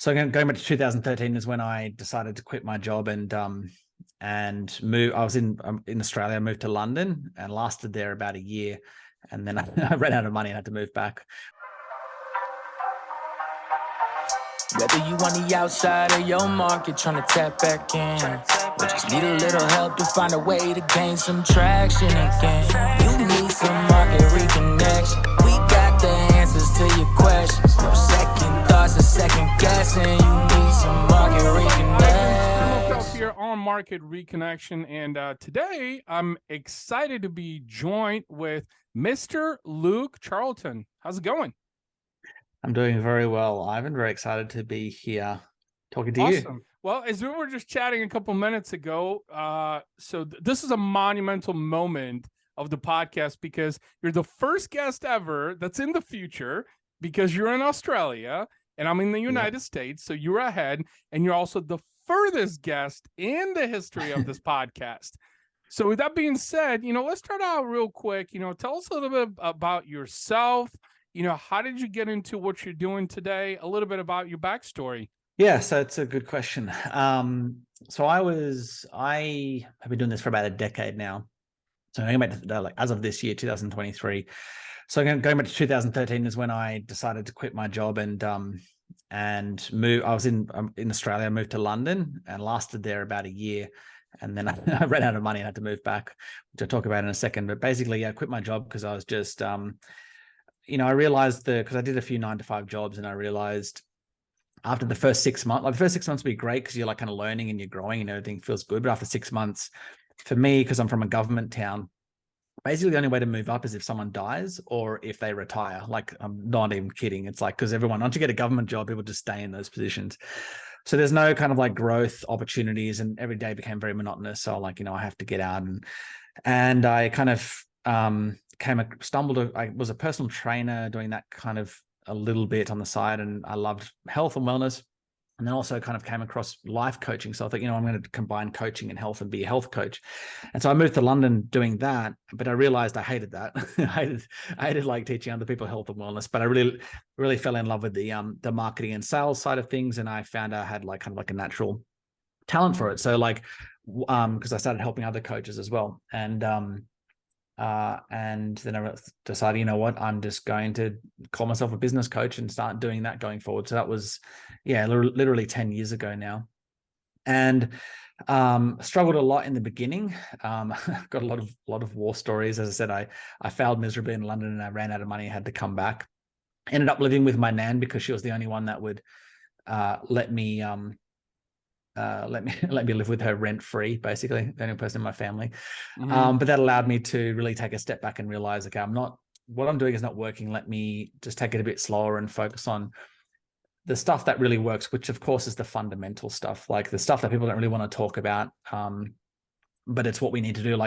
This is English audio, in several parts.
So going back to 2013 is when I decided to quit my job and move. I was in Australia. I moved to London and lasted there about a year, and then I ran out of money and had to move back. Whether you on the outside of your market trying to tap back in, or just need a little help to find a way to gain some traction again, you need some market reconnection. We got the answers to your questions. No second thoughts or second guessing. You need some market reconnection. Temelkov here on Market Reconnection, and today I'm excited to be joined with Mr. Luke Charlton. How's it going? I'm doing very well, Ivan. Very excited to be here talking to you. Well, as we were just chatting a couple minutes ago, this is a monumental moment of the podcast because you're the first guest ever that's in the future, because you're in Australia and I'm in the United States, so you're ahead, and you're also the furthest guest in the history of this podcast. So with that being said, let's start out real quick. Tell us a little bit about yourself. How did you get into what you're doing today? A little bit about your backstory. Yeah, so it's a good question. So I have been doing this for about a decade now. So going back to as of this year, 2023. So going back to 2013 is when I decided to quit my job and move. I was in Australia. I moved to London and lasted there about a year, and then I ran out of money and had to move back, which I'll talk about in a second. But basically, I quit my job because I was just I realized because I did a few 9-to-5 jobs, and I realized after the first 6 months, the first 6 months would be great because you're kind of learning and you're growing and everything feels good. But after 6 months, for me, because I'm from a government town, basically the only way to move up is if someone dies or if they retire. I'm not even kidding. It's because once you get a government job, people just stay in those positions. So there's no kind of growth opportunities, and every day became very monotonous. So I have to get out, and I kind of I was a personal trainer doing that kind of a little bit on the side, and I loved health and wellness, and then also kind of came across life coaching. So I thought, I'm going to combine coaching and health and be a health coach. And so I moved to London doing that, but I realized I hated that. I hated teaching other people health and wellness, but I really fell in love with the marketing and sales side of things. And I found I had kind of a natural talent for it. So because I started helping other coaches as well. And then I decided, I'm just going to call myself a business coach and start doing that going forward. So that was, literally 10 years ago now. And struggled a lot in the beginning. Got a lot of war stories. As I said, I failed miserably in London and I ran out of money and had to come back. Ended up living with my nan because she was the only one that would let me live with her rent free, basically, the only person in my family. But that allowed me to really take a step back and realize, okay, what I'm doing is not working. Let me just take it a bit slower and focus on the stuff that really works, which of course is the fundamental stuff, the stuff that people don't really want to talk about. But it's what we need to do.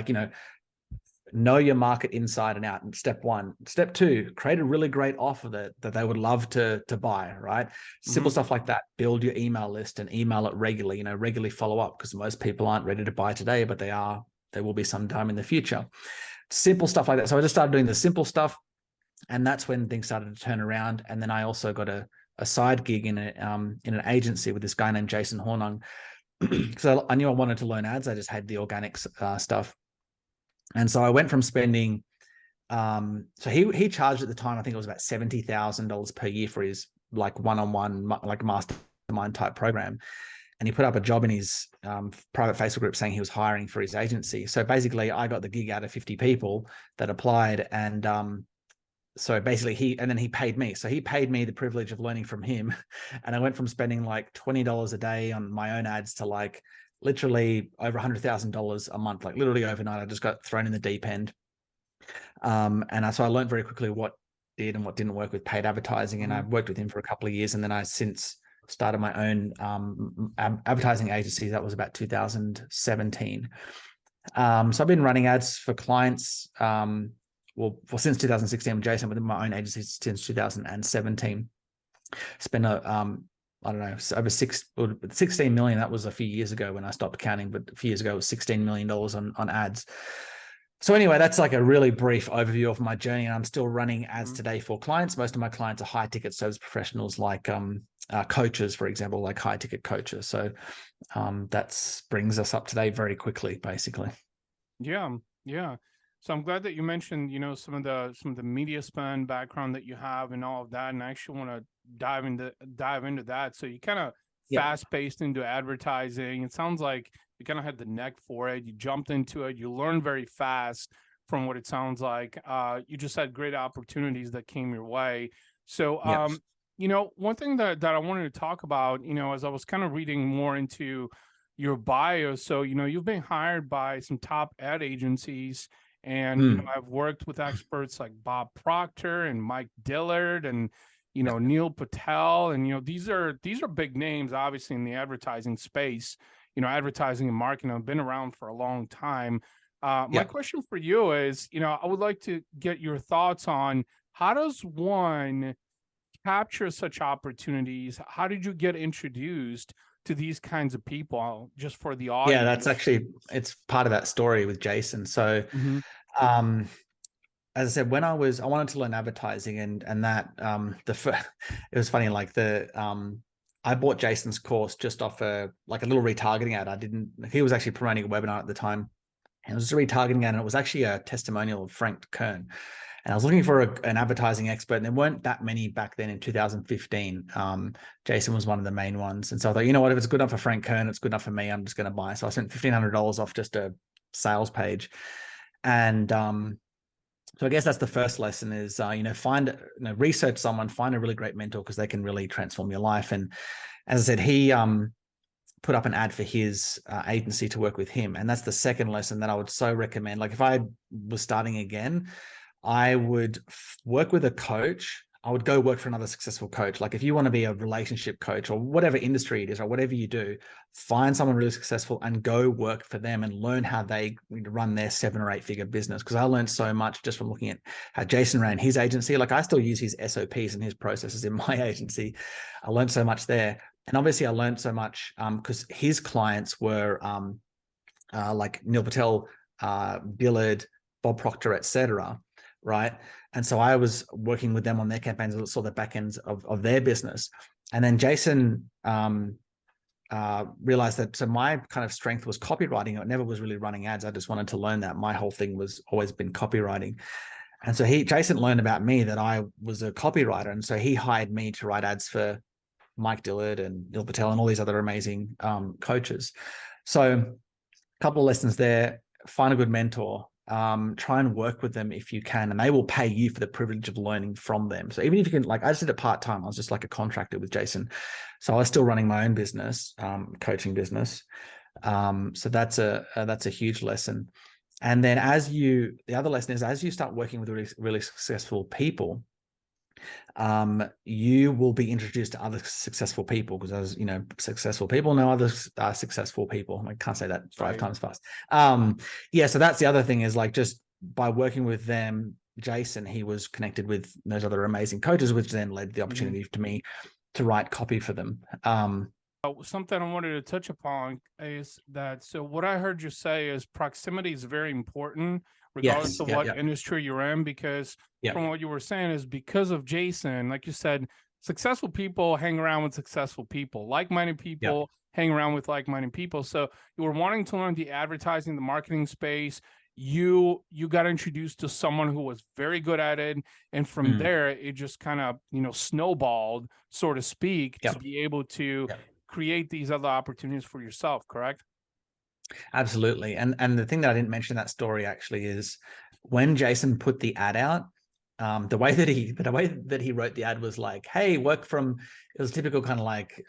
Know your market inside and out. And step 1. Step 2, create a really great offer that they would love to buy, right? Simple stuff like that. Build your email list and email it regularly, regularly follow up, because most people aren't ready to buy today, but they will be sometime in the future. Simple stuff like that. So I just started doing the simple stuff, and that's when things started to turn around. And then I also got a side gig in an agency with this guy named Jason Hornung. So I knew I wanted to learn ads. I just had the organic stuff. And so I went from spending, so he charged at the time, I think it was about $70,000 per year for his one-on-one, mastermind type program. And he put up a job in his private Facebook group saying he was hiring for his agency. So basically I got the gig out of 50 people that applied. And so basically he paid me. So he paid me the privilege of learning from him. And I went from spending $20 a day on my own ads to literally over $100,000 a month. Literally overnight, I just got thrown in the deep end. So I learned very quickly what did and what didn't work with paid advertising. And I've worked with him for a couple of years. And then I since started my own advertising agency. That was about 2017. So I've been running ads for clients, since 2016 with Jason, within my own agency since 2017. Spent over 16 million. That was a few years ago when I stopped counting, but a few years ago it was $16 million on ads. So anyway, that's a really brief overview of my journey. And I'm still running ads today for clients. Most of my clients are high ticket service professionals like coaches, for example, like high ticket coaches. So that brings us up to date very quickly, basically. Yeah, yeah. So I'm glad that you mentioned, some of the media spend background that you have and all of that, and I actually want to dive into that. So you kind of fast paced into advertising. It sounds like you kind of had the neck for it. You jumped into it. You learned very fast, from what it sounds like. You just had great opportunities that came your way. So, one thing that I wanted to talk about, as I was kind of reading more into your bio. So, you've been hired by some top ad agencies, and, I've worked with experts like Bob Proctor and Mike Dillard and, Neil Patel. And, these are big names, obviously, in the advertising space. Advertising and marketing have been around for a long time. My question for you is, I would like to get your thoughts on how does one capture such opportunities? How did you get introduced to these kinds of people, just for the audience? Yeah, that's actually, it's part of that story with Jason. So, as I said, when I wanted to learn advertising, and that it was funny, like I bought Jason's course just off a little retargeting ad. He was actually promoting a webinar at the time. And it was a retargeting ad, and it was actually a testimonial of Frank Kern. And I was looking for an advertising expert, and there weren't that many back then in 2015. Jason was one of the main ones. And so I thought, you know what, if it's good enough for Frank Kern, it's good enough for me. I'm just going to buy. So I spent $1,500 off just a sales page. And so I guess that's the first lesson is, research someone, find a really great mentor, because they can really transform your life. And as I said, he put up an ad for his agency to work with him. And that's the second lesson that I would so recommend. Like if I was starting again, I would work with a coach. I would go work for another successful coach. Like if you want to be a relationship coach or whatever industry it is or whatever you do, find someone really successful and go work for them and learn how they run their 7 or 8 figure business. Because I learned so much just from looking at how Jason ran his agency. Like I still use his SOPs and his processes in my agency. I learned so much there. And obviously I learned so much because his clients were like Neil Patel, Dillard, Bob Proctor, etc. Right. And so I was working with them on their campaigns and saw the back ends of their business. And then Jason realized that, so my kind of strength was copywriting. It never was really running ads. I just wanted to learn that. My whole thing was always been copywriting. And so Jason learned about me that I was a copywriter. And so he hired me to write ads for Mike Dillard and Neil Patel and all these other amazing coaches. So a couple of lessons there: find a good mentor, try and work with them if you can, and they will pay you for the privilege of learning from them. So even if you can, like I just did it part-time, I was just like a contractor with Jason. So I was still running my own business, coaching business. So that's a huge lesson. And then the other lesson is, as you start working with really, really successful people, you will be introduced to other successful people, because as you know, successful people know other successful people. I can't say that 5 times fast. So that's the other thing, is like just by working with them, Jason, he was connected with those other amazing coaches, which then led the opportunity to me to write copy for them. Something I wanted to touch upon is that, so what I heard you say is proximity is very important, regardless of what industry you're in, because from what you were saying is, because of Jason, like you said, successful people hang around with successful people, like-minded people hang around with like-minded people. So you were wanting to learn the advertising, the marketing space. You got introduced to someone who was very good at it, and from there it just kind of snowballed, so to speak, to be able to create these other opportunities for yourself. Correct? Absolutely. And the thing that I didn't mention in that story actually is, when Jason put the ad out, the way that he wrote the ad was like, hey, it was typical kind of like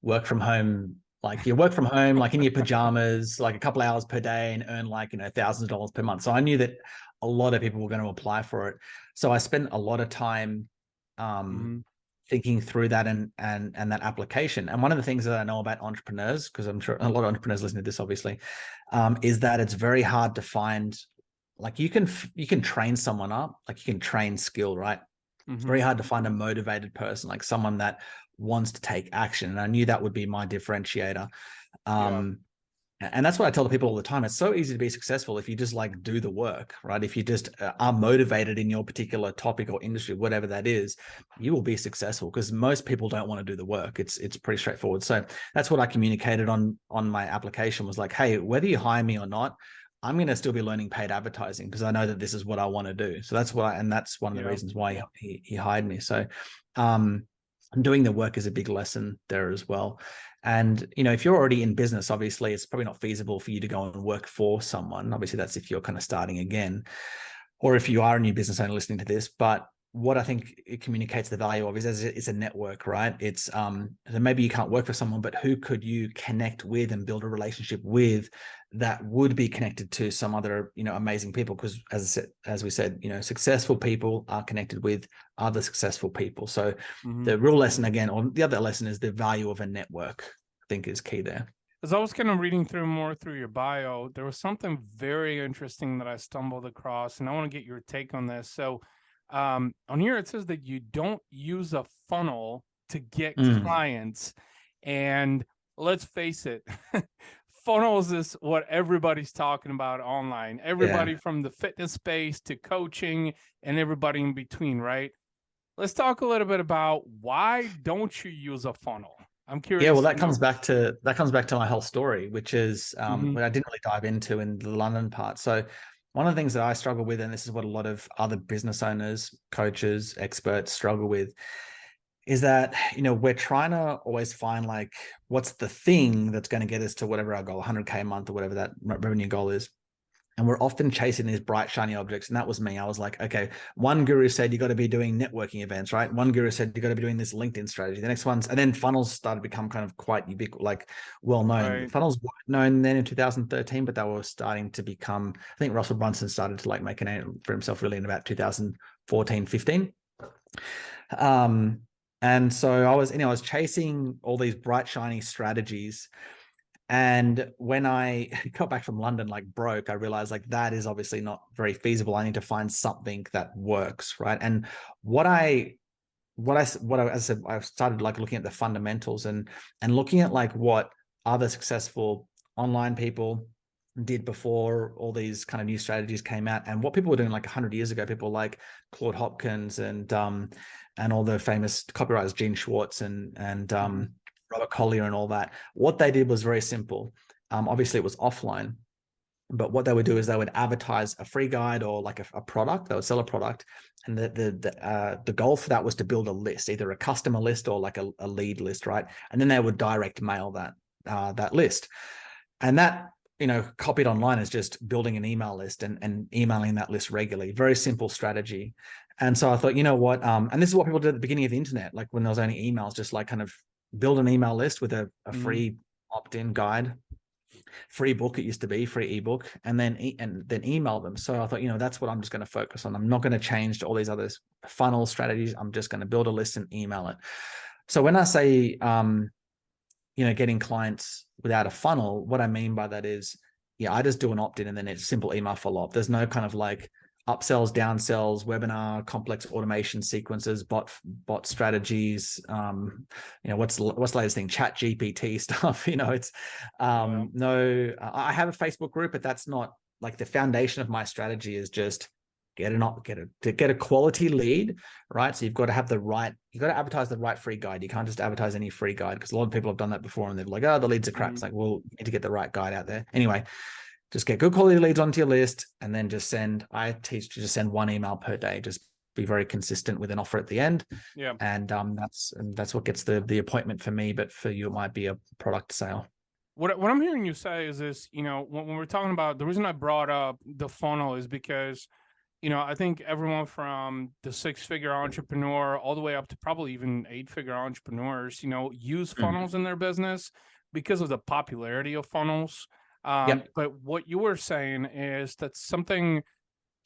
work from home. Like you work from home, like in your pajamas, like a couple hours per day, and earn like, thousands of dollars per month. So I knew that a lot of people were going to apply for it. So I spent a lot of time thinking through that and that application. And one of the things that I know about entrepreneurs, because I'm sure a lot of entrepreneurs listen to this, obviously, is that it's very hard to find, like you can train someone up, like you can train skill, right? It's very hard to find a motivated person, like someone that wants to take action. And I knew that would be my differentiator. And that's what I tell people all the time. It's so easy to be successful if you just like do the work, right? If you just are motivated in your particular topic or industry, whatever that is, you will be successful, because most people don't want to do the work. It's pretty straightforward. So that's what I communicated on my application, was like, hey, whether you hire me or not, I'm going to still be learning paid advertising, because I know that this is what I want to do. So that's why, and that's one of the reasons why he hired me. So doing the work is a big lesson there as well. And, you know, if you're already in business, obviously it's probably not feasible for you to go and work for someone. Obviously that's if you're kind of starting again, or if you are a new business owner listening to this. But what I think it communicates the value of is it's a network, right? It's so maybe you can't work for someone, but who could you connect with and build a relationship with that would be connected to some other, you know, amazing people? Because as we said, you know, successful people are connected with other successful people. So the real lesson again, or the other lesson, is the value of a network, I think, is key there. As I was kind of reading through your bio, there was something very interesting that I stumbled across, and I want to get your take on this. So on here, it says that you don't use a funnel to get clients. And let's face it, funnels is what everybody's talking about online. Everybody from the fitness space to coaching and everybody in between, right? Let's talk a little bit about why don't you use a funnel? I'm curious. Yeah, well, that comes back to my whole story, which is what I didn't really dive into in the London part. So one of the things that I struggle with, and this is what a lot of other business owners, coaches, experts struggle with, is that, you know, we're trying to always find like, what's the thing that's going to get us to whatever our goal, 100K a month or whatever that revenue goal is. And we're often chasing these bright, shiny objects. And that was me. I was like, okay, one guru said you got to be doing networking events, right? One guru said you got to be doing this LinkedIn strategy. The next one's, and then funnels started to become kind of quite ubiquitous, like well-known. Right. Funnels were known then in 2013, but they were starting to become, I think Russell Brunson started to like make a name for himself really in about 2014, 15. And so I was chasing all these bright, shiny strategies. And when I got back from London, like broke, I realized like that is obviously not very feasible. I need to find something that works, right? And what I said, I started like looking at the fundamentals and looking at like what other successful online people did before all these kind of new strategies came out, and what people were doing like 100 years ago. People like Claude Hopkins and all the famous copywriters, Gene Schwartz and Robert Collier and all that. What they did was very simple. Obviously it was offline, but what they would do is they would advertise a free guide or like a product. They would sell a product, and the goal for that was to build a list, either a customer list or like a lead list, right? And then they would direct mail that list, and that, you know, copied online is just building an email list and emailing that list regularly. Very simple strategy. And so I thought, you know what, and this is what people did at the beginning of the internet, like when there was only emails, just like kind of build an email list with a free opt-in guide, free book, it used to be free ebook, and then email them. So I thought, you know, that's what I'm just going to focus on. I'm not going to change to all these other funnel strategies. I'm just going to build a list and email it. So when I say, you know, getting clients without a funnel, what I mean by that is, yeah, I just do an opt-in and then it's simple email follow-up. There's no kind of like upsells, downsells, webinar, complex automation sequences, bot strategies, you know, what's the latest thing, chat GPT stuff, you know, it's no, I have a Facebook group, but that's not like the foundation of my strategy. Is just get a quality lead, right? So you've got to advertise the right free guide. You can't just advertise any free guide, because a lot of people have done that before and they're like, oh, the leads are crap. It's like, well, you need to get the right guide out there. Anyway, just get good quality leads onto your list, and then I teach you to send one email per day. Just be very consistent with an offer at the end. Yeah. And that's what gets the appointment for me, but for you, it might be a product sale. What I'm hearing you say is this, you know, when we're talking about, the reason I brought up the funnel is because, you know, I think everyone from the 6-figure entrepreneur all the way up to probably even 8-figure entrepreneurs, you know, use funnels in their business because of the popularity of funnels. But what you were saying is that something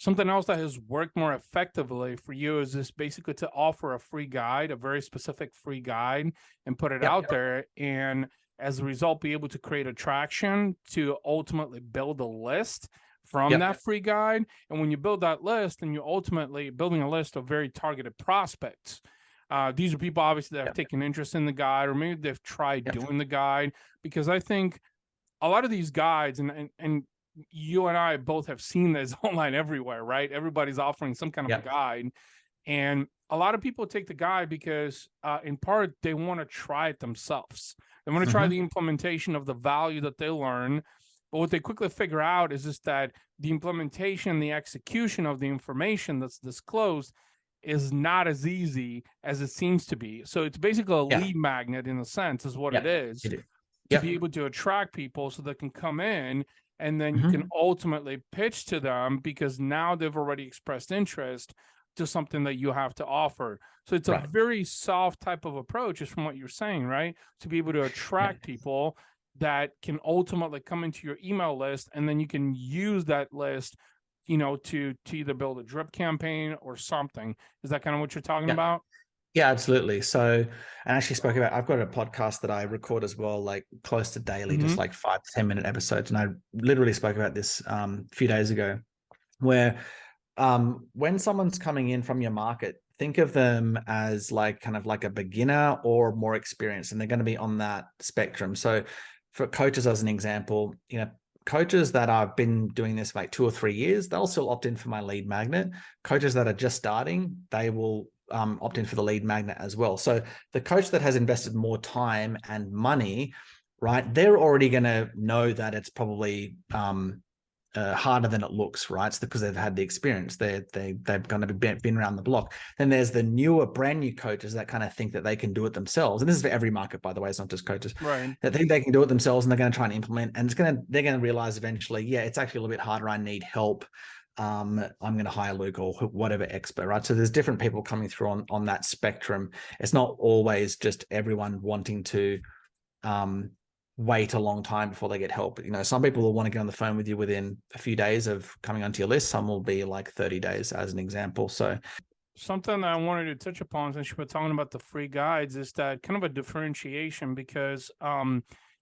else that has worked more effectively for you is this, basically to offer a free guide, a very specific free guide, and put it out there. And as a result, be able to create attraction to ultimately build a list from that free guide. And when you build that list, and you're ultimately building a list of very targeted prospects. These are people obviously that have taken interest in the guide, or maybe they've tried doing the guide, because I think a lot of these guides, and you and I both have seen this online everywhere, right? Everybody's offering some kind of a guide. And a lot of people take the guide because in part, they want to try it themselves. They want to try the implementation of the value that they learn. But what they quickly figure out is just that the implementation, the execution of the information that's disclosed is not as easy as it seems to be. So it's basically a lead magnet in a sense is what it is, to be able to attract people so they can come in, and then you can ultimately pitch to them because now they've already expressed interest to something that you have to offer. So it's a very soft type of approach, is from what you're saying, right? To be able to attract people that can ultimately come into your email list, and then you can use that list, you know, to either build a drip campaign or something. Is that kind of what you're talking about? Yeah, absolutely. So I actually spoke about, I've got a podcast that I record as well, like close to daily, just like 5 to 10 minute episodes. And I literally spoke about this a few days ago, where when someone's coming in from your market, think of them as like kind of like a beginner or more experienced, and they're going to be on that spectrum. So for coaches, as an example, you know, coaches that have been doing this for like 2 or 3 years, they'll still opt in for my lead magnet. Coaches that are just starting, they will opt in for the lead magnet as well. So the coach that has invested more time and money, right, they're already going to know that it's probably harder than it looks, right? It's because they've had the experience. They've kind of been around the block. Then there's the newer, brand new coaches that kind of think that they can do it themselves. And this is for every market, by the way. It's not just coaches. Right. That think they can do it themselves, and they're going to try and implement. And they're going to realize eventually, yeah, it's actually a little bit harder. I need help. I'm going to hire Luke or whatever expert, right? So there's different people coming through on that spectrum. It's not always just everyone wanting to wait a long time before they get help. You know, some people will want to get on the phone with you within a few days of coming onto your list. Some will be like 30 days as an example. So something that I wanted to touch upon, since you were talking about the free guides, is that kind of a differentiation, because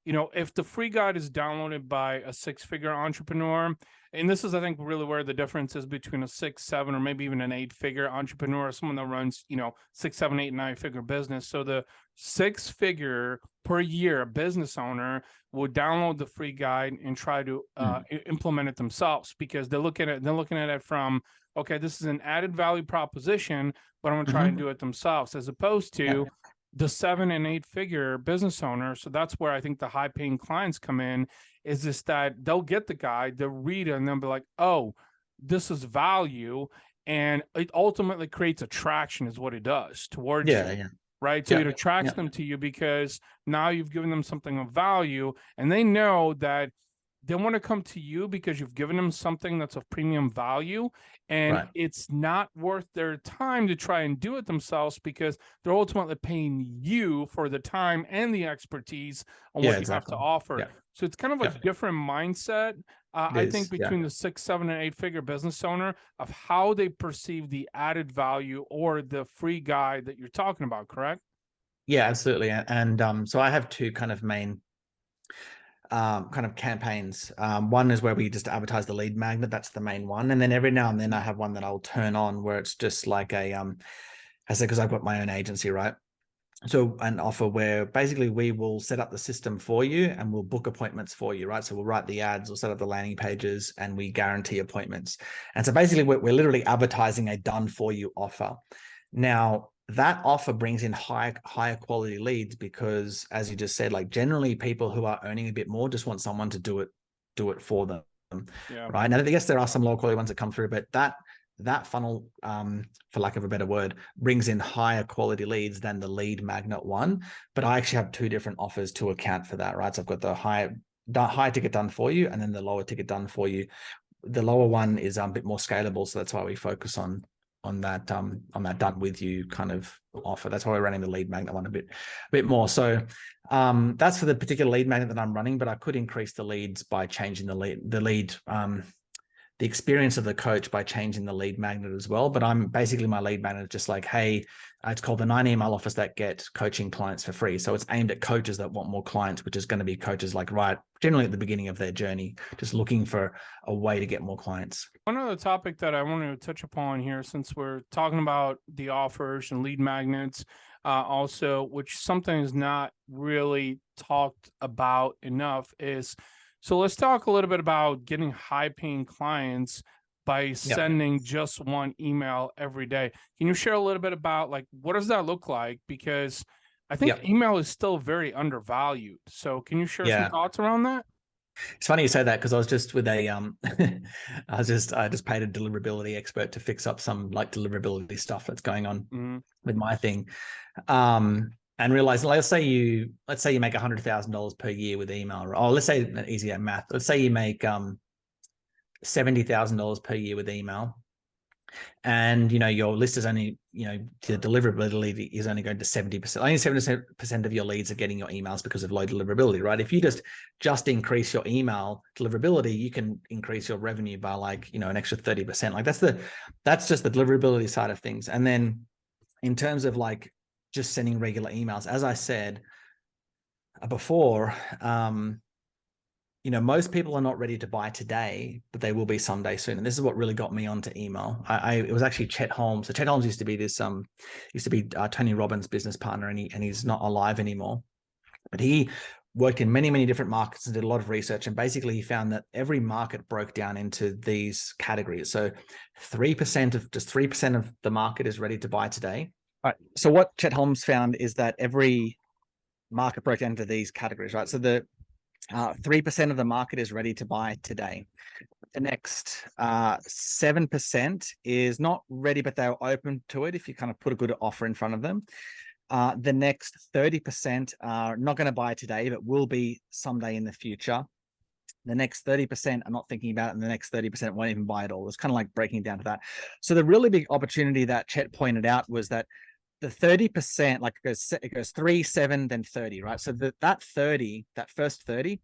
you know, if the free guide is downloaded by a 6-figure entrepreneur, and this is, I think, really where the difference is between a 6, 7, or maybe even an 8-figure entrepreneur, someone that runs, you know, 6, 7, 8, 9-figure business. So the 6-figure per year business owner will download the free guide and try to implement it themselves, because they're looking at it from, okay, this is an added value proposition, but I'm going to try and do it themselves, as opposed to the 7 and 8-figure business owner. So that's where I think the high paying clients come in, is just that they'll get the guide, they'll read it, and they'll be like, oh, this is value. And it ultimately creates attraction, is what it does towards you. Right. So it attracts them to you because now you've given them something of value, and they know that they want to come to you because you've given them something that's of premium value, and it's not worth their time to try and do it themselves, because they're ultimately paying you for the time and the expertise on what you have to offer. So it's kind of a different mindset, I think, between the 6, 7, and 8-figure business owner, of how they perceive the added value or the free guide that you're talking about, correct? Yeah, absolutely. And so I have two kind of main kind of campaigns. One is where we just advertise the lead magnet. That's the main one. And then every now and then I have one that I'll turn on where it's just like a, I said, because I've got my own agency, right? So an offer where basically we will set up the system for you and we'll book appointments for you, right? So we'll write the ads, we'll set up the landing pages, and we guarantee appointments. And so basically we're literally advertising a done for you offer. Now, that offer brings in higher quality leads, because as you just said, like generally people who are earning a bit more just want someone to do it for them. Right. Now, yes, there are some low quality ones that come through, but that funnel, for lack of a better word, brings in higher quality leads than the lead magnet one. But I actually have two different offers to account for that, right? So I've got the high ticket done for you, and then the lower ticket done for you. The lower one is a bit more scalable, so that's why we focus on that done with you kind of offer. That's why we're running the lead magnet one a bit more. So that's for the particular lead magnet that I'm running, but I could increase the leads by changing the experience of the coach by changing the lead magnet as well. But I'm basically, my lead magnet is just like, hey, it's called the 9 email offers that get coaching clients for free. So it's aimed at coaches that want more clients, which is going to be coaches like generally at the beginning of their journey, just looking for a way to get more clients. One other topic that I wanted to touch upon here, since we're talking about the offers and lead magnets, also, which something is not really talked about enough, is So let's talk a little bit about getting high paying clients by sending just one email every day. Can you share a little bit about like, what does that look like? Because I think email is still very undervalued. So can you share some thoughts around that? It's funny you say that, because I was just with a I just paid a deliverability expert to fix up some like deliverability stuff that's going on with my thing. And realize, let's say you make $100,000 per year with email. Or let's say, easier math. Let's say you make $70,000 per year with email, and your list is only, the deliverability is only going to 70%. Only 70% of your leads are getting your emails because of low deliverability, right? If you just increase your email deliverability, you can increase your revenue by like, an extra 30%. Like that's just the deliverability side of things. And then in terms of like just sending regular emails, as I said before, most people are not ready to buy today, but they will be someday soon. And this is what really got me onto email. It was actually Chet Holmes. So Chet Holmes used to be Tony Robbins' business partner, and he's not alive anymore. But he worked in many, many different markets and did a lot of research. And basically he found that every market broke down into these categories. So 3% of the market is ready to buy today. All right. So what Chet Holmes found is that every market broke down into these categories, right? So the 3% of the market is ready to buy today. The next 7% is not ready, but they're open to it if you kind of put a good offer in front of them. The next 30% are not going to buy today, but will be someday in the future. The next 30% are not thinking about it, and the next 30% won't even buy it all. It's kind of like breaking down to that. So the really big opportunity that Chet pointed out was that the 30%, like it goes 3, 7, then 30, right? So that first 30%,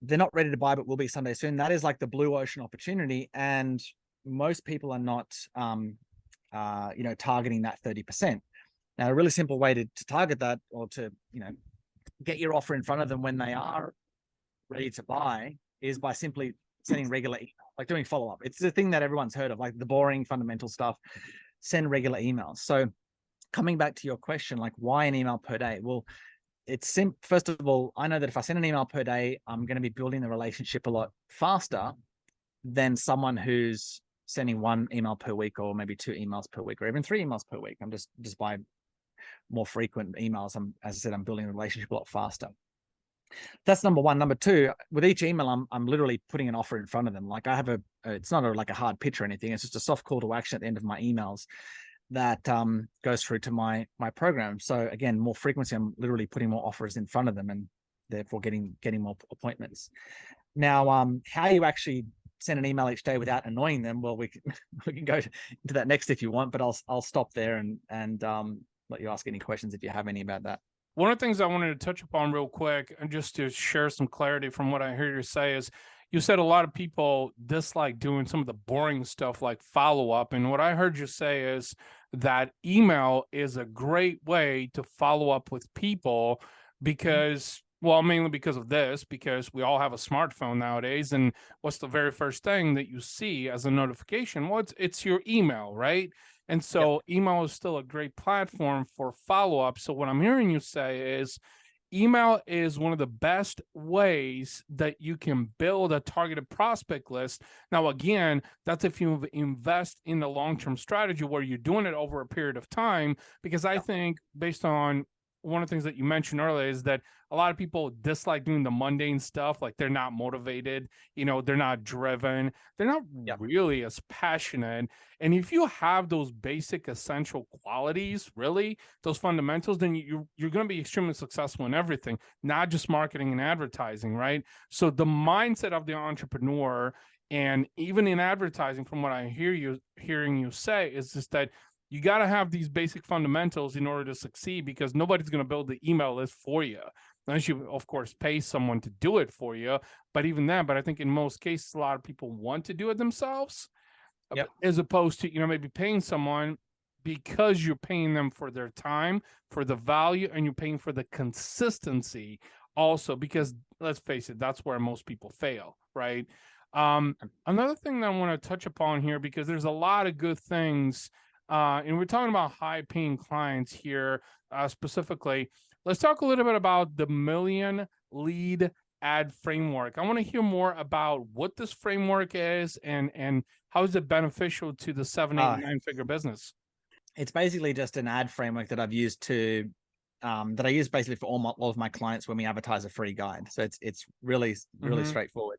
they're not ready to buy, but will be someday soon. That is like the blue ocean opportunity. And most people are not, targeting that 30%. Now, a really simple way to target that, or to, get your offer in front of them when they are ready to buy, is by simply sending regular email, like doing follow-up. It's the thing that everyone's heard of, like the boring fundamental stuff. Send regular emails. So coming back to your question, like why an email per day? Well, it's first of all, I know that if I send an email per day, I'm going to be building the relationship a lot faster than someone who's sending 1 email per week, or maybe 2 emails per week, or even 3 emails per week. I'm just by more frequent emails, as I said, I'm building a relationship a lot faster. That's number one. Number two, with each email, I'm literally putting an offer in front of them. Like I have it's not like a hard pitch or anything. It's just a soft call to action at the end of my emails that goes through to my program. So again, more frequency, I'm literally putting more offers in front of them, and therefore getting more appointments. Now, how you actually send an email each day without annoying them, well, we can go into that next if you want, but I'll stop there and let you ask any questions if you have any about that. One of the things I wanted to touch upon real quick, and just to share some clarity from what I heard you say, is you said a lot of people dislike doing some of the boring stuff like follow-up. And what I heard you say is that email is a great way to follow up with people because, well, mainly because of this, because we all have a smartphone nowadays. And what's the very first thing that you see as a notification? Well, it's your email, right? And so email is still a great platform for follow-up. So what I'm hearing you say is email is one of the best ways that you can build a targeted prospect list. Now, again, that's if you invest in the long-term strategy where you're doing it over a period of time, because I think based on one of the things that you mentioned earlier is that a lot of people dislike doing the mundane stuff. Like they're not motivated, they're not driven, they're not really as passionate. And if you have those basic essential qualities, really those fundamentals, then you're going to be extremely successful in everything, not just marketing and advertising, right? So the mindset of the entrepreneur, and even in advertising, from what I hearing you say, is just that you got to have these basic fundamentals in order to succeed, because nobody's going to build the email list for you. Unless you, of course, pay someone to do it for you. But even then, I think in most cases, a lot of people want to do it themselves, as opposed to, maybe paying someone because you're paying them for their time, for the value, and you're paying for the consistency also, because let's face it, that's where most people fail, right? Another thing that I want to touch upon here, because there's a lot of good things, and we're talking about high-paying clients here specifically. Let's talk a little bit about the million lead ad framework. I want to hear more about what this framework is and how is it beneficial to the 7, 8, 9-figure business. It's basically just an ad framework that I've used to that I use basically for all of my clients when we advertise a free guide. So it's really straightforward,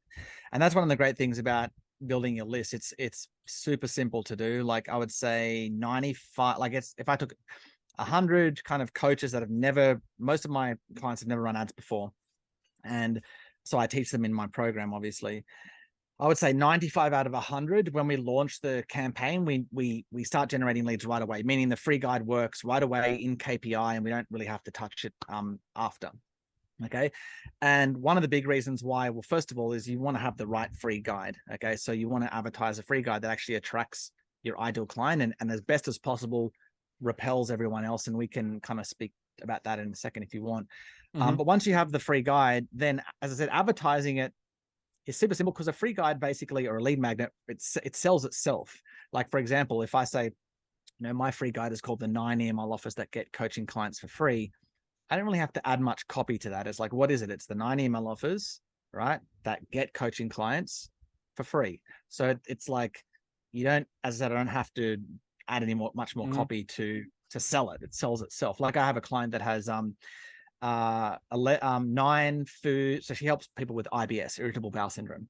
and that's one of the great things about building your list. It's super simple to do. Like I would say 95. Like if I took 100 kind of coaches that most of my clients have never run ads before, and so I teach them in my program, obviously. I would say 95 out of 100, when we launch the campaign, we start generating leads right away, meaning the free guide works right away in KPI and we don't really have to touch it after. Okay. And one of the big reasons why, well, first of all, is you want to have the right free guide. Okay. So you want to advertise a free guide that actually attracts your ideal client and as best as possible repels everyone else. And we can kind of speak about that in a second if you want. But once you have the free guide, then as I said, advertising it, it's super simple because a free guide basically, or a lead magnet, it sells itself. Like for example, if I say, my free guide is called the 9 email offers that get coaching clients for free, I don't really have to add much copy to that. It's like, what is it? It's the 9 email offers, right, that get coaching clients for free. So it's like, you don't, as I said, I don't have to add much more copy to sell it. It sells itself. Like I have a client that has 9 food. So she helps people with IBS, irritable bowel syndrome.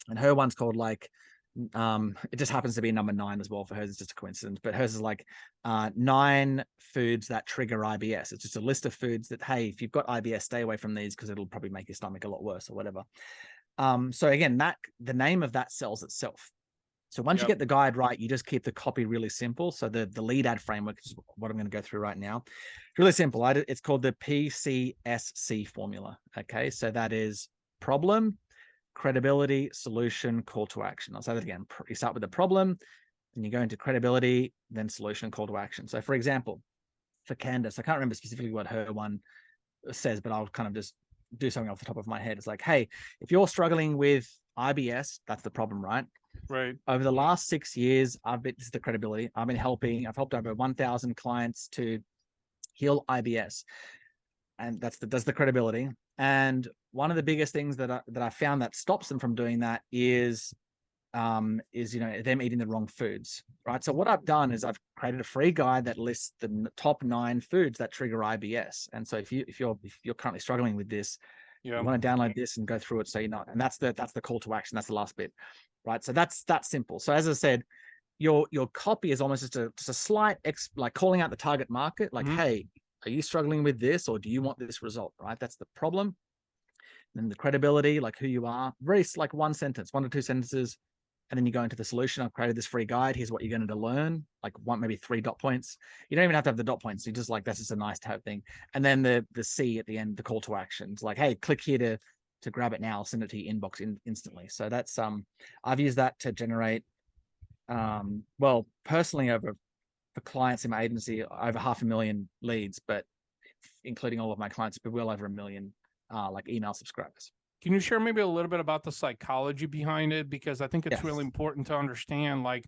And her one's called like, it just happens to be number 9 as well for hers. It's just a coincidence, but hers is like 9 foods that trigger IBS. It's just a list of foods that, hey, if you've got IBS, stay away from these because it'll probably make your stomach a lot worse or whatever. So again, the name of that sells itself. So once you get the guide right, you just keep the copy really simple. So the lead ad framework is what I'm going to go through right now. It's really simple. It's called the PCSC formula. Okay. So that is problem, credibility, solution, call to action. I'll say that again. You start with the problem, then you go into credibility, then solution, call to action. So for example, for Candace, I can't remember specifically what her one says, but I'll kind of just do something off the top of my head. It's like, hey, if you're struggling with IBS, that's the problem, right? Right. Over the last 6 years, this is the credibility. I've helped over 1,000 clients to heal IBS. And that's the credibility. And one of the biggest things that I found that stops them from doing that is them eating the wrong foods, right? So what I've done is I've created a free guide that lists the top 9 foods that trigger IBS. And so if you're currently struggling with this, you want to download this and go through it so you know. And that's the call to action. That's the last bit, right? So that's simple. So as I said, your copy is almost just a slight like calling out the target market, like, hey, are you struggling with this or do you want this result, right? That's the problem. And then the credibility, like who you are, very like 1 sentence, 1 to 2 sentences. And then you go into the solution. I've created this free guide. Here's what you're going to learn, like maybe 3 dot points. You don't even have to have the dot points. You just like, that's just a nice to have thing. And then the C at the end, the call to action. It's like, hey, click here to grab it now. I'll send it to your inbox instantly. So that's, I've used that to generate, personally for clients in my agency, over 500,000 leads, but including all of my clients, but well over 1 million like email subscribers. Can you share maybe a little bit about the psychology behind it? Because I think it's really important to understand, like,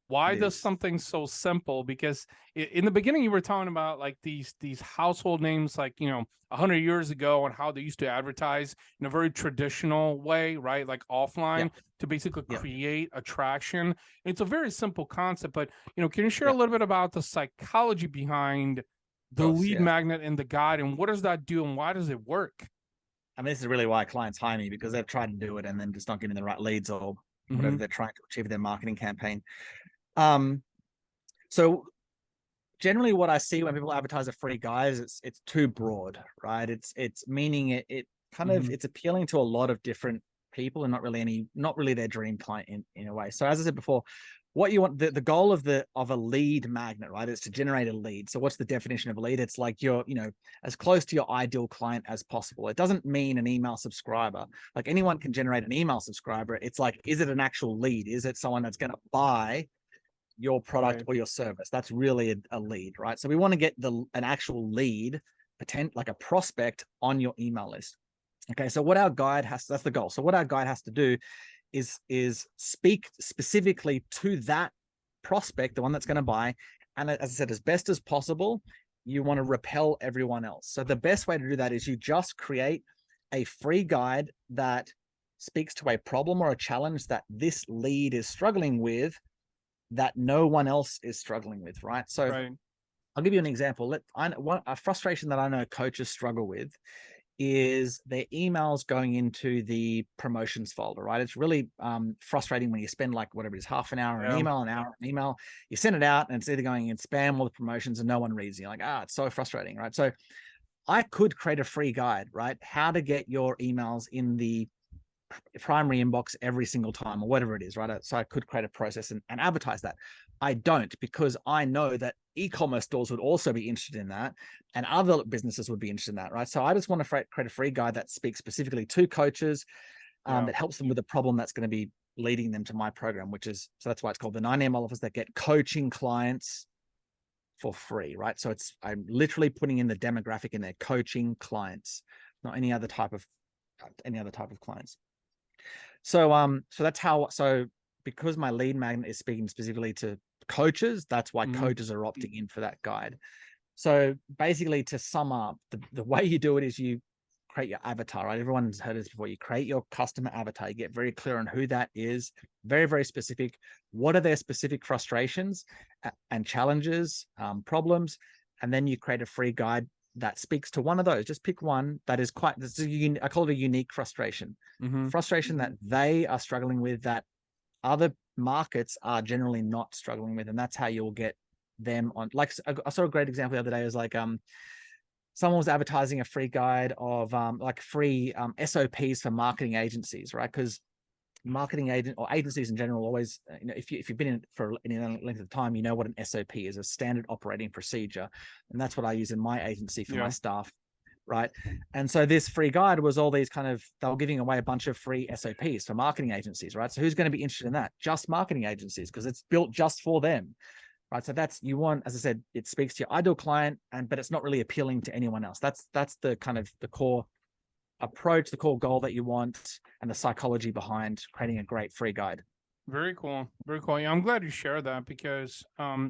why does something so simple? Because in the beginning, you were talking about like these household names, like, 100 years ago, and how they used to advertise in a very traditional way, right? Like offline to basically create attraction. It's a very simple concept, but, can you share a little bit about the psychology behind the lead magnet and the guide, and what does that do and why does it work? I mean, this is really why clients hire me, because they've tried to do it and then just not getting the right leads or whatever they're trying to achieve their marketing campaign. So generally what I see when people advertise a free guide is it's too broad, right? It's meaning it kind of, it's appealing to a lot of different people and not really their dream client in a way. So as I said before, what you want, the goal of a lead magnet, right, is to generate a lead. So what's the definition of a lead? It's like you're, as close to your ideal client as possible. It doesn't mean an email subscriber. Like anyone can generate an email subscriber. It's like, is it an actual lead? Is it someone that's going to buy your product or your service? That's really a lead, right? So we want to get an actual lead, like a prospect on your email list. Okay, so what our guide that's the goal. So what our guide has to do is speak specifically to that prospect, the one that's going to buy. And as I said, as best as possible, you want to repel everyone else. So the best way to do that is you just create a free guide that speaks to a problem or a challenge that this lead is struggling with that no one else is struggling with, right? So Right. I'll give you an example. A frustration that I know coaches struggle with is their emails going into the promotions folder, right? It's really frustrating when you spend like whatever it is, half an hour an hour an email, you send it out and it's either going in spam or the promotions and no one reads it. You're like, it's so frustrating, right? So I could create a free guide, right? How to get your emails in the primary inbox every single time or whatever it is, right? So I could create a process and advertise that. I don't, because I know that e-commerce stores would also be interested in that and other businesses would be interested in that, right? So I just want to create a free guide that speaks specifically to coaches, that helps them with a problem that's going to be leading them to my program, so that's why it's called the 9 email offers that get coaching clients for free, right? So I'm literally putting in the demographic in there, coaching clients, not any other type of clients. So because my lead magnet is speaking specifically to coaches, that's why coaches are opting in for that guide. So basically, to sum up, the way you do it is you create your avatar, right? Everyone's heard this before. You create your customer avatar. You get very clear on who that is, very, very specific. What are their specific frustrations and challenges, problems? And then you create a free guide that speaks to one of those. Just pick one that is I call it a unique frustration. Frustration that they are struggling with that other markets are generally not struggling with. And that's how you'll get them on. Like, I saw a great example the other day. It was like, someone was advertising a free guide of free SOPs for marketing agencies, right? Because agencies in general always, if you've been in it for any length of time, you know what an SOP is, a standard operating procedure. And that's what I use in my agency for my staff, right? And so this free guide was all these they were giving away a bunch of free SOPs for marketing agencies, right? So who's going to be interested in that? Just marketing agencies, because it's built just for them, right? So you want, as I said, it speaks to your ideal client, but it's not really appealing to anyone else. That's the kind of the core approach, the core goal that you want, and the psychology behind creating a great free guide. Very cool. Very cool. Yeah, I'm glad you shared that, because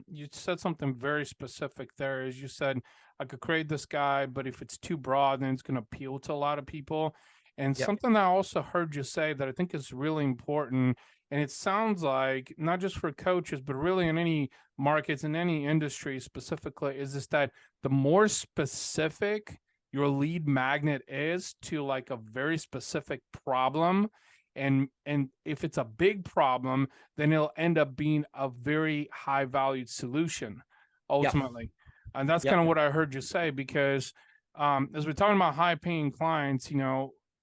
you said something very specific there. As you said, I could create this guide, but if it's too broad, then it's going to appeal to a lot of people. And something that I also heard you say that I think is really important, and it sounds like not just for coaches, but really in any markets, in any industry specifically, is just that the more specific your lead magnet is to like a very specific problem, and if it's a big problem, then it'll end up being a very high valued solution ultimately. And that's kind of what I heard you say, because as we're talking about high paying clients,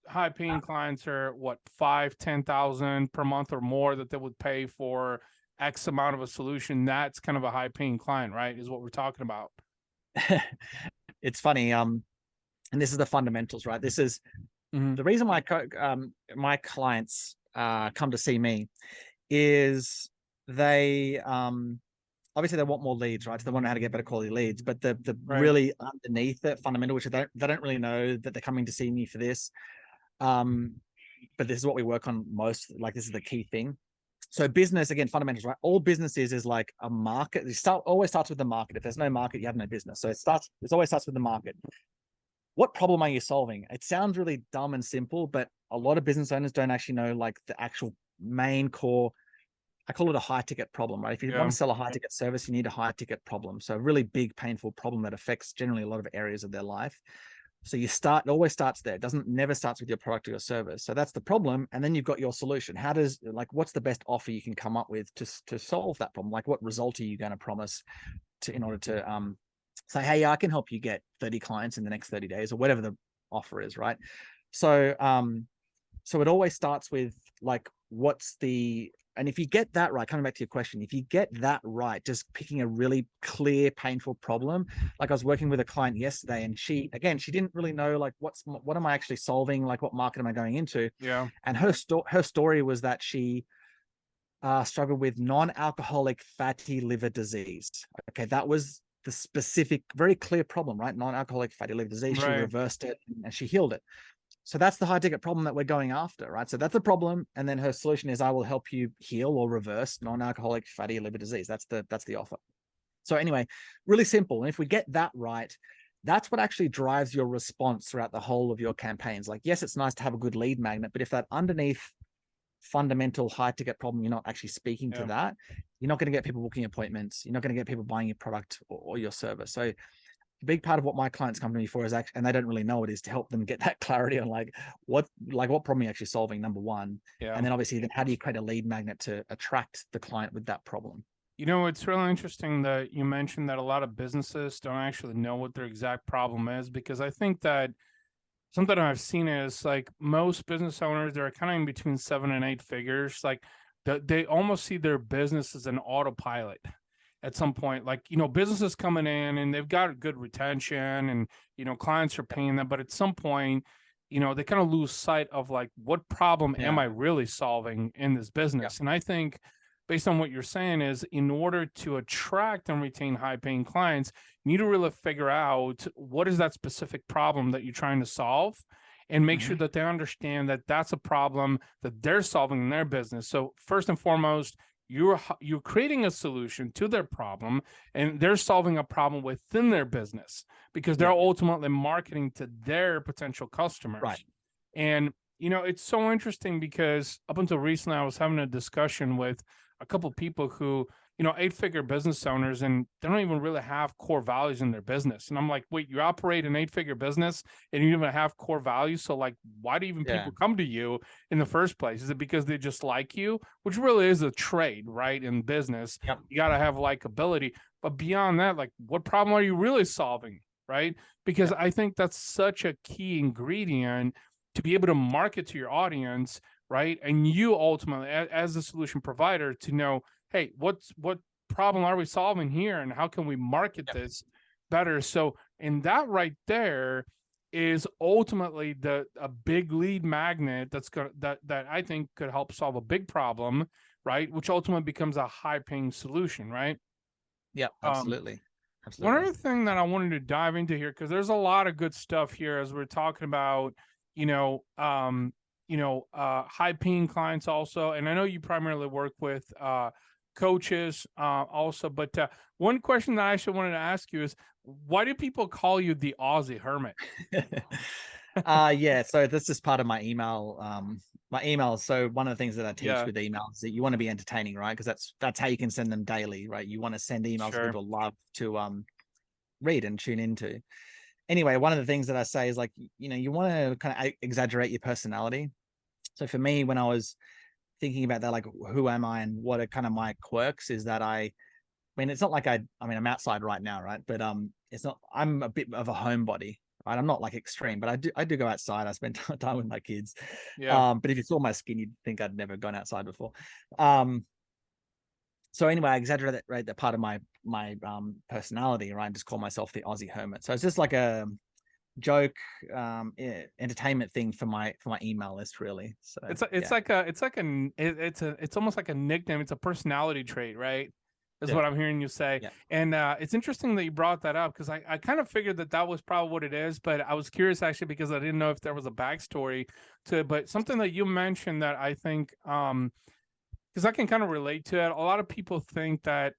high paying clients are what, 5,000-10,000 per month or more that they would pay for X amount of a solution. That's kind of a high paying client, right? Is what we're talking about. It's funny. And this is the fundamentals, right? This is the reason why my clients come to see me is they obviously they want more leads, right? So they want to know how to get better quality leads, but the really underneath it fundamental, which they don't really know that they're coming to see me for this. But this is what we work on most. Like, this is the key thing. So business, again, fundamentals, right? All business is like a market. Always starts with the market. If there's no market, you have no business. So it always starts with the market. What problem are you solving? It sounds really dumb and simple, but a lot of business owners don't actually know like the actual main core. I call it a high ticket problem, right? If you want to sell a high ticket service, you need a high ticket problem. So a really big, painful problem that affects generally a lot of areas of their life. So it always starts there. It never starts with your product or your service. So that's the problem. And then you've got your solution. What's the best offer you can come up with to solve that problem? Like, what result are you going to promise in order to say, hey, I can help you get 30 clients in the next 30 days or whatever the offer is, right? So it always starts with like, and if you get that right, coming back to your question, if you get that right, just picking a really clear, painful problem. Like, I was working with a client yesterday, and she didn't really know like what am I actually solving? Like, what market am I going into? Yeah. And her story was that she struggled with non-alcoholic fatty liver disease. Okay, that was the specific, very clear problem, right? Non-alcoholic fatty liver disease. Right. She reversed it and she healed it. So that's the high ticket problem that we're going after, right? So that's the problem. And then her solution is, I will help you heal or reverse non-alcoholic fatty liver disease. That's the offer. So anyway, really simple. And if we get that right, that's what actually drives your response throughout the whole of your campaigns. Like, yes, it's nice to have a good lead magnet, but if that underneath fundamental high ticket problem, you're not actually speaking to that, you're not going to get people booking appointments. You're not going to get people buying your product or your service. So a big part of what my clients come to me for is actually, and they don't really know it, is to help them get that clarity on what problem you're actually solving, number one. And then obviously, then how do you create a lead magnet to attract the client with that problem? It's really interesting that you mentioned that a lot of businesses don't actually know what their exact problem is, because I think that something I've seen is like most business owners, they're kind of in between 7 and 8 figures. Like they almost see their business as an autopilot at some point. Like, businesses coming in and they've got good retention and, clients are paying them. But at some point, they kind of lose sight of like, what problem am I really solving in this business? And I think based on what you're saying is, in order to attract and retain high paying clients, you need to really figure out what is that specific problem that you're trying to solve, and make sure that they understand that that's a problem that they're solving in their business. So first and foremost, you're creating a solution to their problem, and they're solving a problem within their business, because they're ultimately marketing to their potential customers. Right. And, it's so interesting because up until recently, I was having a discussion with a couple of people who, 8-figure business owners, and they don't even really have core values in their business. And I'm like, wait, you operate an 8-figure business and you don't even have core values? So like, why do even people come to you in the first place? Is it because they just like you? Which really is a trade, right? In business, you got to have likability. But beyond that, like, what problem are you really solving, right? Because I think that's such a key ingredient to be able to market to your audience, right? And you ultimately, as a solution provider, to know, hey, what problem are we solving here, and how can we market this better? So, and that right there is ultimately a big lead magnet that I think could help solve a big problem, right? Which ultimately becomes a high paying solution, right? Yeah, absolutely. One other thing that I wanted to dive into here, because there's a lot of good stuff here as we're talking about, high paying clients also. And I know you primarily work with coaches also, but one question that I actually wanted to ask you is, why do people call you the Aussie Hermit? So this is part of my email. So one of the things that I teach with emails is that you want to be entertaining, right? Because that's how you can send them daily, right? You want to send emails that people love to read and tune into. Anyway, one of the things that I say is like, you want to kind of exaggerate your personality. So for me, when I was thinking about that, like, who am I and what are kind of my quirks, is that it's not like I'm outside right now, right? But it's not, I'm a bit of a homebody, right? I'm not like extreme, but I do go outside. I spend time with my kids. But if you saw my skin, you'd think I'd never gone outside before. So anyway, I exaggerate that part of my personality, right? And just call myself the Aussie Hermit. So it's just like a joke, entertainment thing for my email list, really. So it's almost like a nickname. It's a personality trait, right? Is what I'm hearing you say. And it's interesting that you brought that up, because I kind of figured that was probably what it is, but I was curious actually, because I didn't know if there was a backstory to it. But something that you mentioned that I think, because I can kind of relate to it. A lot of people think that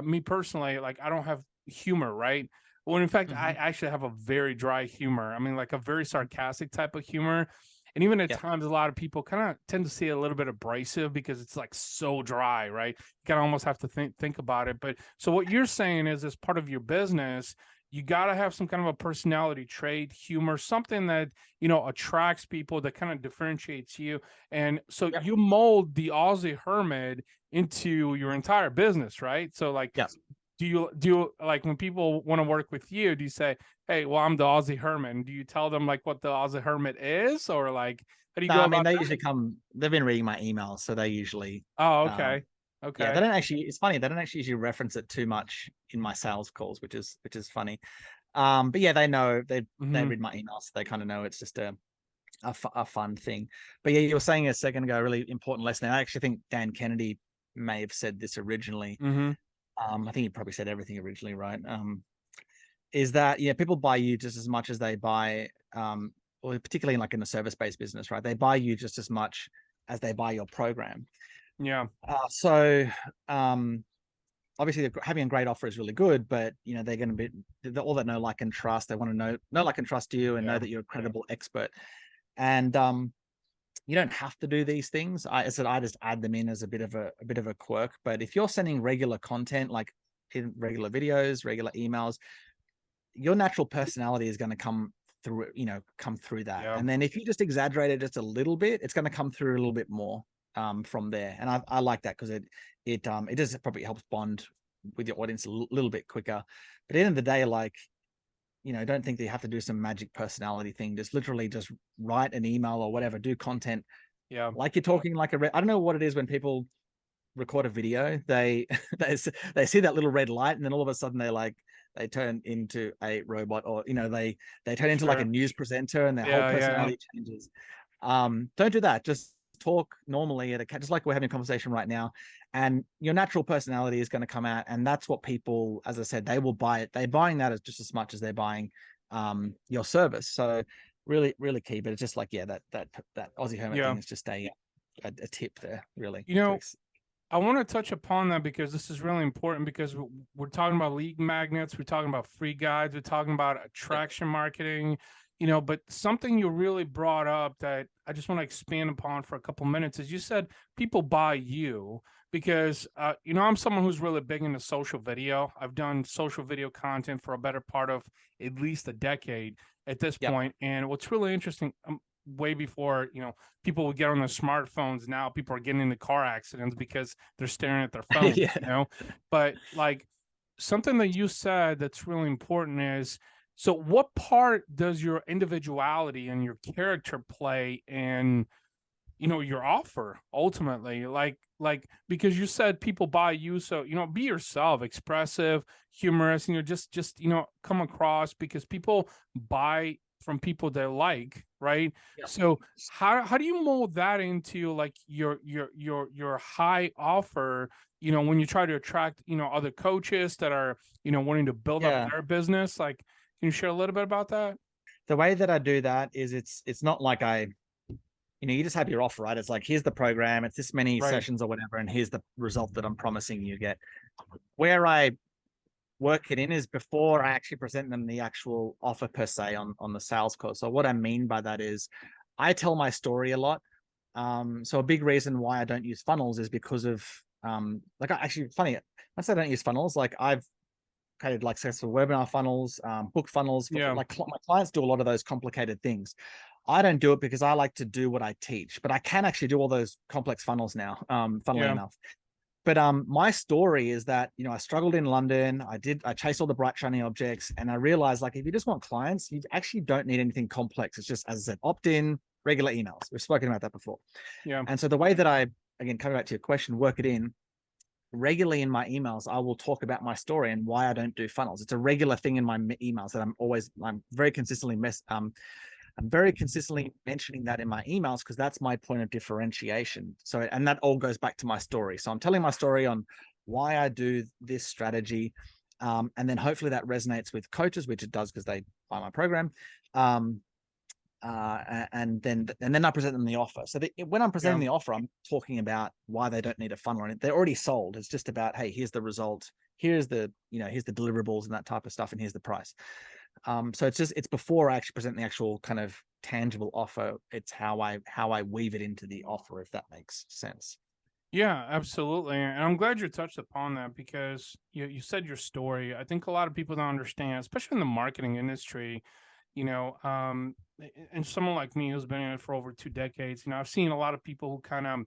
me personally, like, I don't have humor, right? When in fact, I actually have a very dry humor. I mean, like a very sarcastic type of humor. And even at times, a lot of people kind of tend to see it a little bit abrasive, because it's like so dry, right? You kind of almost have to think about it. But so what you're saying is, as part of your business, you got to have some kind of a personality trait, humor, something that, attracts people, that kind of differentiates you. And so you mold the Aussie Hermit into your entire business, right? So like, do you like, when people want to work with you, do you say, hey, well, I'm the Aussie Hermit? And do you tell them like what the Aussie Hermit is, or like, how do you go about they that? usually they've been reading my emails, so they usually. Oh, okay. Okay. Yeah, they don't actually. It's funny, they don't actually usually reference it too much in my sales calls, which is funny. But yeah, they know they read my emails, so they kind of know it's just a fun thing. But yeah, you were saying a second ago, a really important lesson. I actually think Dan Kennedy may have said this originally. I think he probably said everything originally, right? Is that people buy you just as much as they buy, or particularly like in a service-based business, right? They buy you just as much as they buy your program. Yeah. So obviously having a great offer is really good, but they're going to be all that know, like, and trust. They want to know, like, and trust you, and know that you're a credible expert. And you don't have to do these things. I just add them in as a bit of a quirk. But if you're sending regular content, like regular videos, regular emails, your natural personality is going to come through that. Yeah. And then if you just exaggerate it just a little bit, it's going to come through a little bit more from there. And I like that, because it does probably helps bond with your audience a little bit quicker. But at the end of the day, like, don't think that you have to do some magic personality thing. Just literally just write an email or whatever, do content. Yeah. Like you're talking like I don't know what it is when people record a video, they see that little red light, and then all of a sudden they turn into a robot, or they turn into like a news presenter, and their whole personality changes. Don't do that. Just talk normally just like we're having a conversation right now, and your natural personality is going to come out, and that's what people, as I said, they will buy it. They're buying that just as much as they're buying your service. So really, really key. But it's just like, that Aussie Hermit thing is just a tip there, really. I want to touch upon that, because this is really important, because we're talking about lead magnets, we're talking about free guides, we're talking about attraction marketing, but something you really brought up that I just want to expand upon for a couple minutes is you said people buy you, because, I'm someone who's really big into social video. I've done social video content for a better part of at least a decade at this point. And what's really interesting, way before people would get on their smartphones, now people are getting into car accidents because they're staring at their phones. But like, something that you said that's really important is, so what part does your individuality and your character play in your offer ultimately? Like because you said people buy you, so be yourself, expressive, humorous, just come across, because people buy from people they like, right? So how do you mold that into like your high offer, when you try to attract other coaches that are wanting to build up their business? Like, can you share a little bit about that? The way that I do that is it's not like you just have your offer, right? It's like, here's the program, it's this many sessions or whatever, and here's the result that I'm promising you get. Where I work it in is before I actually present them the actual offer per se on the sales call. So what I mean by that is I tell my story a lot. So a big reason why I don't use funnels is because of funny, once I don't use funnels, like I've created like successful webinar funnels, book funnels. Like my clients do a lot of those complicated things. I don't do it because I like to do what I teach, but I can actually do all those complex funnels now, funnily enough. But my story is that, I struggled in London. I chased all the bright, shiny objects, and I realized, like, if you just want clients, you actually don't need anything complex. It's just, as I said, opt-in, regular emails. We've spoken about that before. And so the way that I, again, coming back to your question, work it in, regularly in my emails, I will talk about my story and why I don't do funnels. It's a regular thing in my emails that I'm very consistently I'm very consistently mentioning that in my emails, because that's my point of differentiation. So, and that all goes back to my story. So I'm telling my story on why I do this strategy. And then hopefully that resonates with coaches, which it does because they buy my program. And then I present them the offer. So when I'm presenting the offer, I'm talking about why they don't need a funnel on it. They're already sold. It's just about, hey, here's the result. Here's the deliverables and that type of stuff. And here's the price. So it's before I actually present the actual kind of tangible offer. It's how I weave it into the offer, if that makes sense. Yeah, absolutely. And I'm glad you touched upon that, because you said your story. I think a lot of people don't understand, especially in the marketing industry, and someone like me who's been in it for over 2 decades, I've seen a lot of people who kind of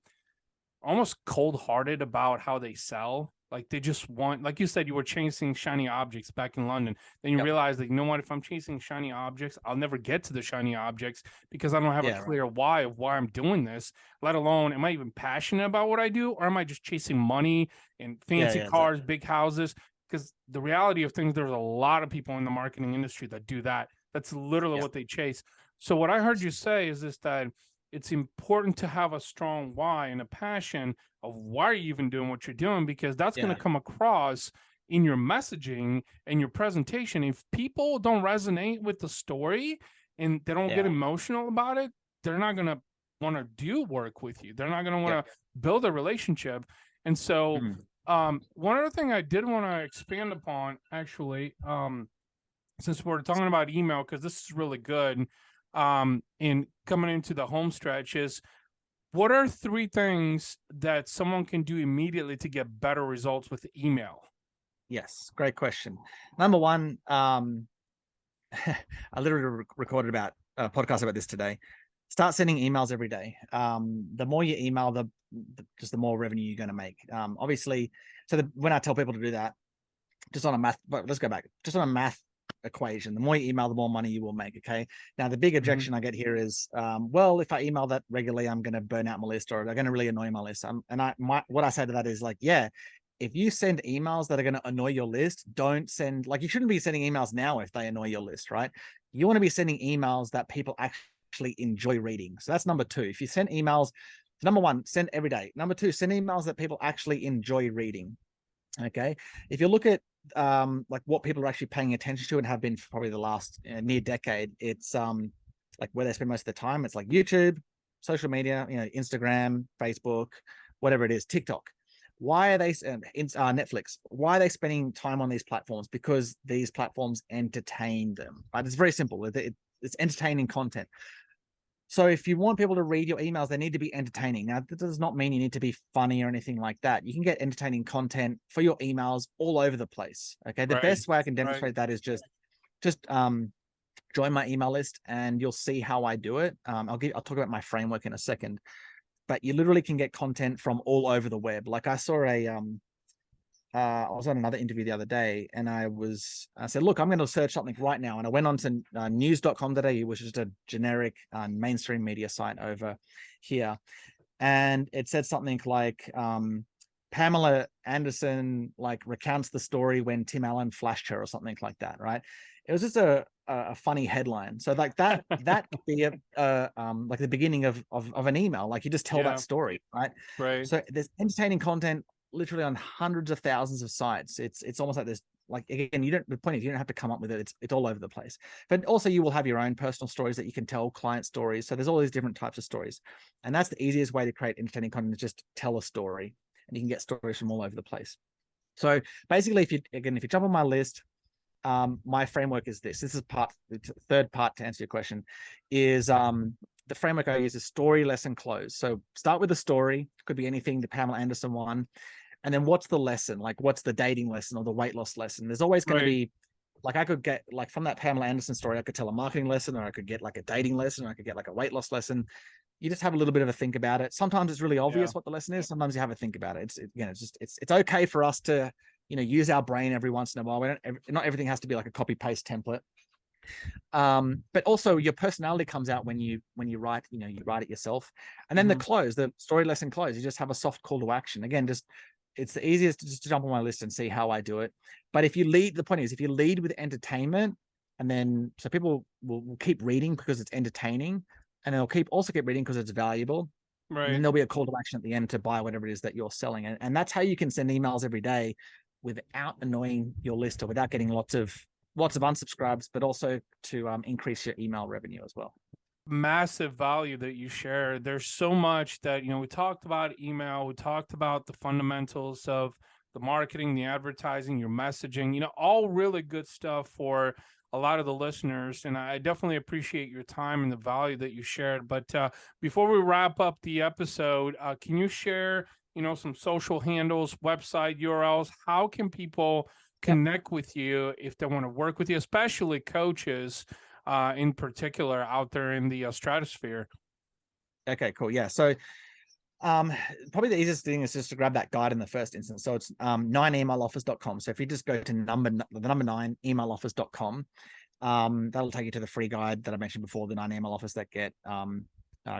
almost cold-hearted about how they sell. Like, they just want, like you said, you were chasing shiny objects back in London. Then you realize, like, if I'm chasing shiny objects, I'll never get to the shiny objects because I don't have a clear why of why I'm doing this, let alone, am I even passionate about what I do? Or am I just chasing money and fancy cars, big houses? Because the reality of things, there's a lot of people in the marketing industry that do that. That's literally what they chase. So what I heard you say is that it's important to have a strong why and a passion of why are you even doing what you're doing, because that's going to come across in your messaging and your presentation. If people don't resonate with the story and they don't get emotional about it, they're not going to want to do work with you. They're not going to want to build a relationship. And so One other thing I did want to expand upon, actually, since we're talking about email, because this is really good, in coming into the home stretch, is what are 3 things that someone can do immediately to get better results with email? Yes, great question. Number one, I literally recorded about a podcast about this today. Start sending emails every day. The more you email, the more revenue you're going to make. Obviously, when I tell people to do that, just on a math, but let's go back, just on a math equation, the more you email, the more money you will make. Okay. Now, the big objection I get here is, well, if I email that regularly, I'm going to burn out my list, or they're going to really annoy my list. What I say to that is like, yeah, if you send emails that are going to annoy your list, don't send, like, you shouldn't be sending emails now if they annoy your list, right? You want to be sending emails that people actually enjoy reading. So that's number 2. If you send emails, number 1, send every day. Number 2, send emails that people actually enjoy reading. Okay. If you look at like what people are actually paying attention to and have been for probably the last near decade, it's like where they spend most of the time. It's like YouTube, social media, Instagram, Facebook, whatever it is, TikTok. Why are they Netflix? Why are they spending time on these platforms? Because these platforms entertain them. Right? It's very simple. It's entertaining content. So if you want people to read your emails, they need to be entertaining. Now, that does not mean you need to be funny or anything like that. You can get entertaining content for your emails all over the place. Okay. The best way I can demonstrate that is just join my email list, and you'll see how I do it. I'll talk about my framework in a second, but you literally can get content from all over the web. Like I saw I was on another interview the other day, and I said, look, I'm going to search something right now. And I went on to news.com.au, which is a generic mainstream media site over here. And it said something like, Pamela Anderson like recounts the story when Tim Allen flashed her, or something like that. Right. It was just a funny headline. So like that could be like the beginning of an email. Like you just tell that story. Right. So there's entertaining content literally on hundreds of thousands of sites. It's almost like this, like, again, the point is you don't have to come up with it. It's all over the place. But also you will have your own personal stories that you can tell, client stories. So there's all these different types of stories. And that's the easiest way to create entertaining content, is just tell a story, and you can get stories from all over the place. So basically, if you jump on my list, my framework is this. This is the third part to answer your question, is the framework I use is story, lesson, close. So start with a story. Could be anything, the Pamela Anderson one. And then what's the lesson? Like, what's the dating lesson or the weight loss lesson? There's always going to be, like, I could get, like, from that Pamela Anderson story, I could tell a marketing lesson, or I could get like a dating lesson, or I could get like a weight loss lesson. You just have a little bit of a think about it. Sometimes it's really obvious what the lesson is. Sometimes you have a think about it. It's okay for us to, use our brain every once in a while. Not everything has to be like a copy paste template. But also your personality comes out when you write, you write it yourself. And then the close, the story, lesson, close, you just have a soft call to action. Again, it's the easiest to just jump on my list and see how I do it. But the point is, if you lead with entertainment, and then so people will keep reading because it's entertaining, and they'll also keep reading because it's valuable. Right. And then there'll be a call to action at the end to buy whatever it is that you're selling. And that's how you can send emails every day without annoying your list, or without getting lots of unsubscribes, but also to increase your email revenue as well. Massive value that you share. There's so much that, we talked about email, we talked about the fundamentals of the marketing, the advertising, your messaging, all really good stuff for a lot of the listeners. And I definitely appreciate your time and the value that you shared. But before we wrap up the episode, can you share, some social handles, website URLs? How can people connect with you if they want to work with you, especially coaches in particular out there in the stratosphere? Okay, cool. Yeah. So probably the easiest thing is just to grab that guide in the first instance. So it's 9emailoffers.com. So if you just go to the number 9 emailoffers.com, that'll take you to the free guide that I mentioned before, the 9 email offers that get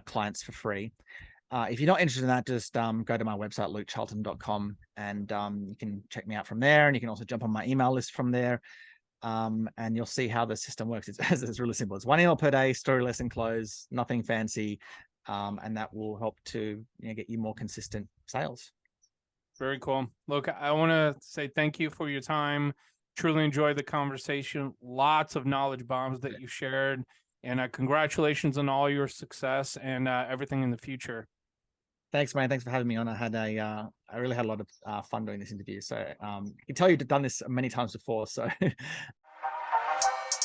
clients for free. If you're not interested in that, just go to my website, lukecharlton.com, and you can check me out from there. And you can also jump on my email list from there. And you'll see how the system works. It's really simple. It's 1 email per day, story, lesson, close, nothing fancy. And that will help to get you more consistent sales. Very cool. Look, I want to say thank you for your time. Truly enjoyed the conversation. Lots of knowledge bombs that you shared. And congratulations on all your success and everything in the future. Thanks, man. Thanks for having me on. I really had a lot of fun doing this interview. So I can tell you've done this many times before. So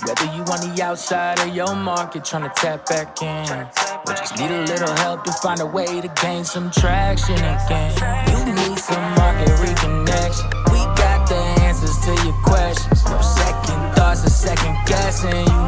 Whether you on the outside of your market trying to tap back in, or just need a little help to find a way to gain some traction again, you need some market reconnection. We got the answers to your questions. No second thoughts or second guessing. You